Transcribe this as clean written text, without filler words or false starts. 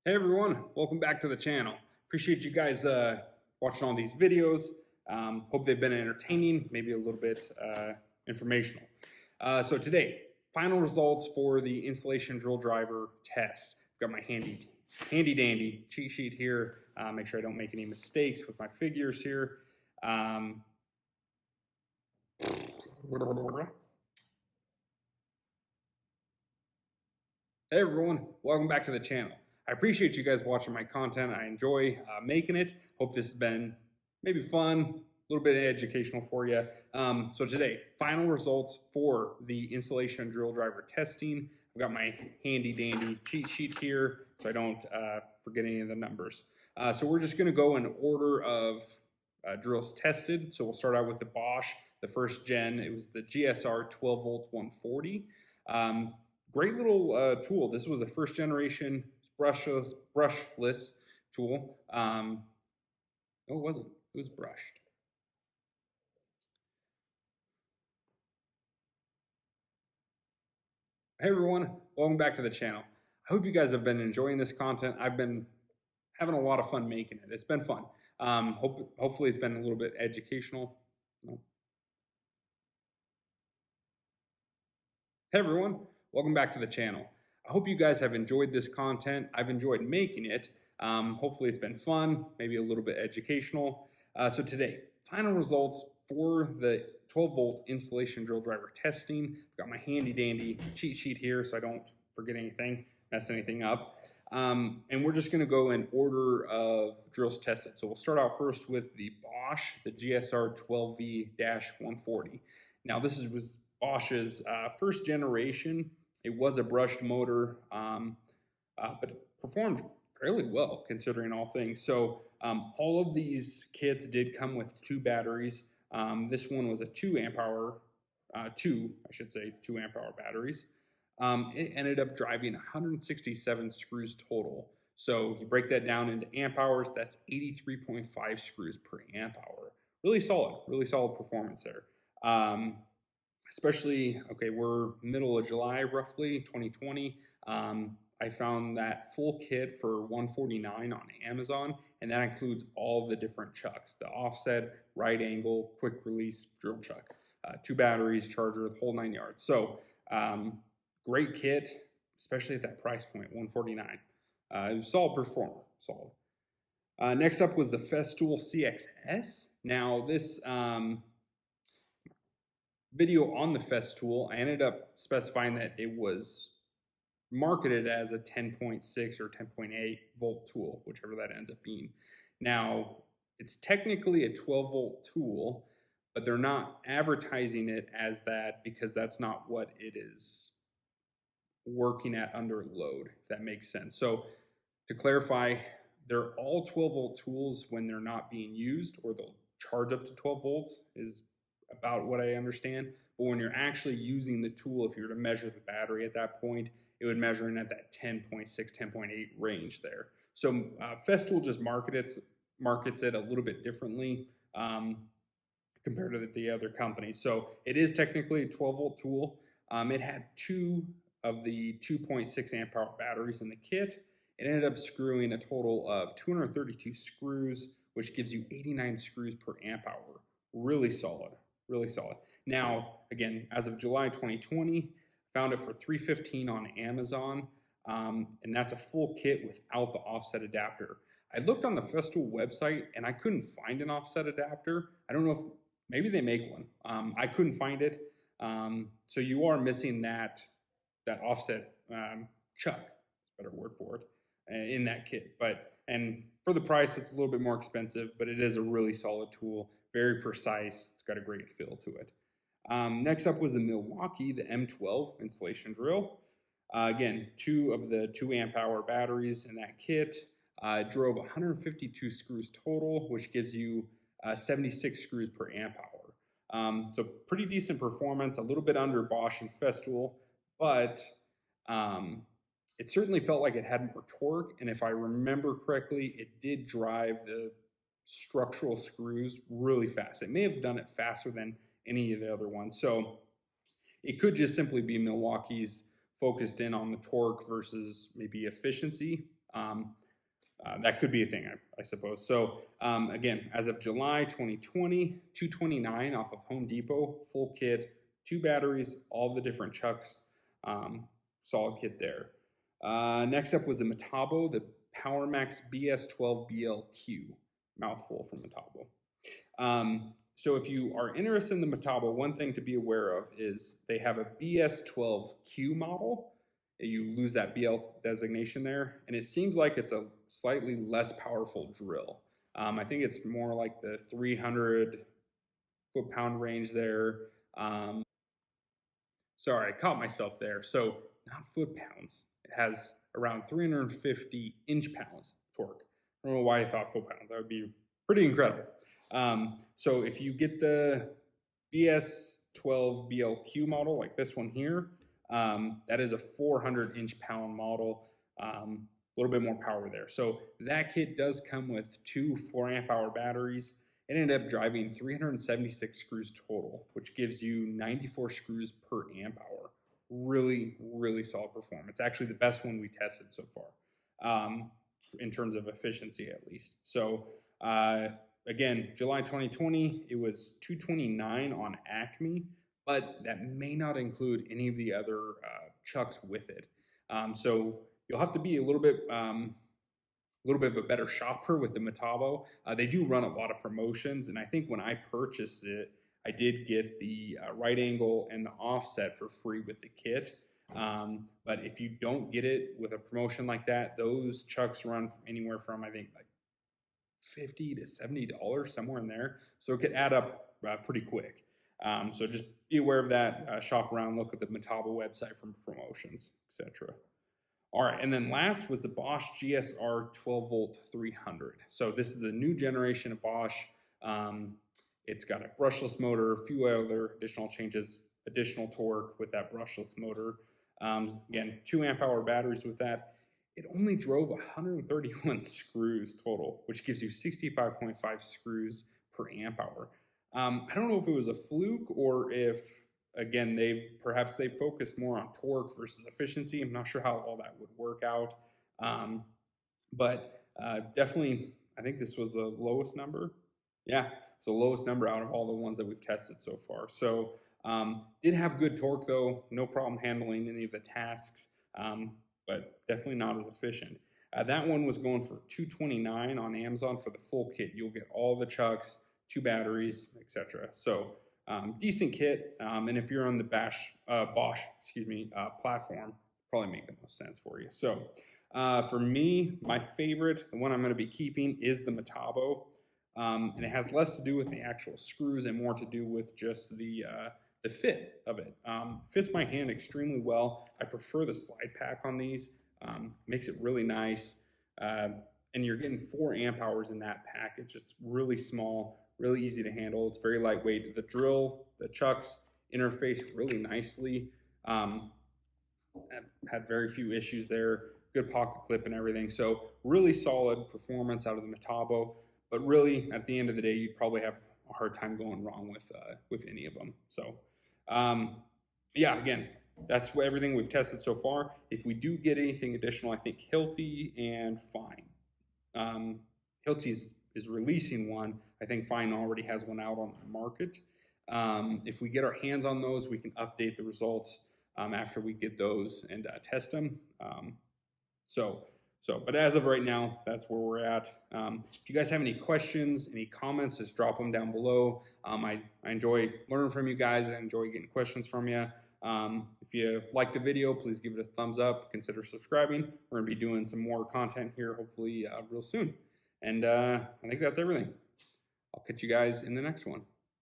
Hey everyone, welcome back to the channel. Appreciate you guys watching all these videos. Hope they've been entertaining, maybe a little bit informational. So today, final results for the installation drill driver test. I've got my handy dandy cheat sheet here. Make sure I don't make any mistakes with my figures here. Hey everyone, welcome back to the channel. I appreciate you guys watching my content. I enjoy making it. Hope this has been maybe fun, a little bit educational for you. So today, final results for the installation drill driver testing. I've got my handy dandy cheat sheet here so I don't forget any of the numbers. So we're just going to go in order of drills tested. So we'll start out with the Bosch, the first gen. It was the GSR 12 volt 140. Great little tool. This was a first generation brushless tool. No, it wasn't. It was brushed. Hey everyone, welcome back to the channel. I hope you guys have been enjoying this content. I've been having a lot of fun making it. It's been fun. Hopefully it's been a little bit educational. Hey everyone, welcome back to the channel. I hope you guys have enjoyed this content. I've enjoyed making it. Hopefully it's been fun, maybe a little bit educational. So today, final results for the 12 volt installation drill driver testing. I've got my handy dandy cheat sheet here so I don't forget anything, mess anything up. And we're just gonna go in order of drills tested. So we'll start out first with the Bosch, the GSR 12V-140. Now this was Bosch's first generation. It was a brushed motor, but it performed fairly well considering all things. So all of these kits did come with 2 batteries. This one was a 2 amp hour batteries. It ended up driving 167 screws total. So you break that down into amp hours, that's 83.5 screws per amp hour. Really solid performance there. Especially, okay, we're middle of July roughly, 2020. I found that full kit for $149 on Amazon, and that includes all the different chucks, the offset, right angle, quick release drill chuck, 2 batteries, charger, the whole 9 yards. So great kit, especially at that price point, $149. It was a solid performer, solid. Next up was the Festool CXS. Now this video on the Festool, I ended up specifying that it was marketed as a 10.6 or 10.8 volt tool, whichever that ends up being. Now, it's technically a 12 volt tool, but they're not advertising it as that because that's not what it is working at under load, if that makes sense. So to clarify, they're all 12 volt tools when they're not being used, or they'll charge up to 12 volts is about what I understand. But when you're actually using the tool, if you were to measure the battery at that point, it would measure in at that 10.6, 10.8 range there. So Festool just markets it a little bit differently compared to the other companies. So it is technically a 12 volt tool. It had 2 of the 2.6 amp hour batteries in the kit. It ended up screwing a total of 232 screws, which gives you 89 screws per amp hour. Really solid. Really solid. Now, again, as of July 2020, found it for $315 on Amazon, and that's a full kit without the offset adapter. I looked on the Festool website and I couldn't find an offset adapter. I don't know if maybe they make one. I couldn't find it. So you are missing that offset chuck, better word for it, in that kit. And for the price, it's a little bit more expensive, but it is a really solid tool. Very precise. It's got a great feel to it. Next up was the Milwaukee, the M12 installation drill. Again, 2 of the 2 amp hour batteries in that kit. Drove 152 screws total, which gives you 76 screws per amp hour. So pretty decent performance, a little bit under Bosch and Festool, but it certainly felt like it had more torque. And if I remember correctly, it did drive the structural screws really fast. It may have done it faster than any of the other ones. So it could just simply be Milwaukee's focused in on the torque versus maybe efficiency. That could be a thing, I suppose. So again, as of July 2020, 229 off of Home Depot, full kit, 2 batteries, all the different chucks, solid kit there. Next up was the Metabo, the PowerMax BS12 BLQ, mouthful from Metabo. So if you are interested in the Metabo, one thing to be aware of is they have a BS12Q model. You lose that BL designation there, and it seems like it's a slightly less powerful drill. I think it's more like the 300 foot-pound range there. Sorry, I caught myself there. So not foot-pounds. It has around 350 inch-pounds torque. I don't know why I thought foot-pounds. That would be pretty incredible. So if you get the BS12 BLQ model, like this one here, that is a 400 inch-pound model. A little bit more power there. So that kit does come with 2 4-amp-hour batteries. It ended up driving 376 screws total, which gives you 94 screws per amp hour. Really, really solid performance. It's actually the best one we tested so far, in terms of efficiency at least. So again, July 2020, it was 229 on Acme, but that may not include any of the other chucks with it. So you'll have to be a little bit of a better shopper with the Metabo. They do run a lot of promotions, and I think when I purchased it, I did get the right angle and the offset for free with the kit. But if you don't get it with a promotion like that, those chucks run anywhere from, I think, like $50 to $70, somewhere in there. So it could add up pretty quick. So just be aware of that. Shop around, look at the Metabo website for promotions, etc. All right, and then last was the Bosch GSR 12 volt 300. So this is the new generation of Bosch. It's got a brushless motor, a few other additional changes, additional torque with that brushless motor. Again, 2 amp hour batteries with that. It only drove 131 screws total, which gives you 65.5 screws per amp hour. I don't know if it was a fluke or if, again, perhaps they focused more on torque versus efficiency. I'm not sure how all that would work out. But definitely, I think this was the lowest number. Yeah, it's the lowest number out of all the ones that we've tested so far. So did have good torque though, no problem handling any of the tasks, but definitely not as efficient. That one was going for $229 on Amazon for the full kit. You'll get all the chucks, 2 batteries, etc. So decent kit, and if you're on the Bosch platform, probably make the most sense for you. So for me, my favorite, the one I'm going to be keeping, is the Metabo, and it has less to do with the actual screws and more to do with just the fit of it. Fits my hand extremely well. I prefer the slide pack on these. Makes it really nice, and you're getting 4 amp hours in that package. It's really small, really easy to handle. It's very lightweight. The drill, the chucks interface really nicely. Had very few issues there. Good pocket clip and everything. So really solid performance out of the Metabo. But really, at the end of the day, you'd probably have a hard time going wrong with any of them. So yeah, again, that's everything we've tested so far. If we do get anything additional, I think Hilti and Fine. Hilti is releasing one. I think Fine already has one out on the market. If we get our hands on those, we can update the results after we get those and test them. But as of right now, that's where we're at. If you guys have any questions, any comments, just drop them down below. I enjoy learning from you guys. I enjoy getting questions from you. If you like the video, please give it a thumbs up. Consider subscribing. We're going to be doing some more content here, hopefully real soon. And I think that's everything. I'll catch you guys in the next one.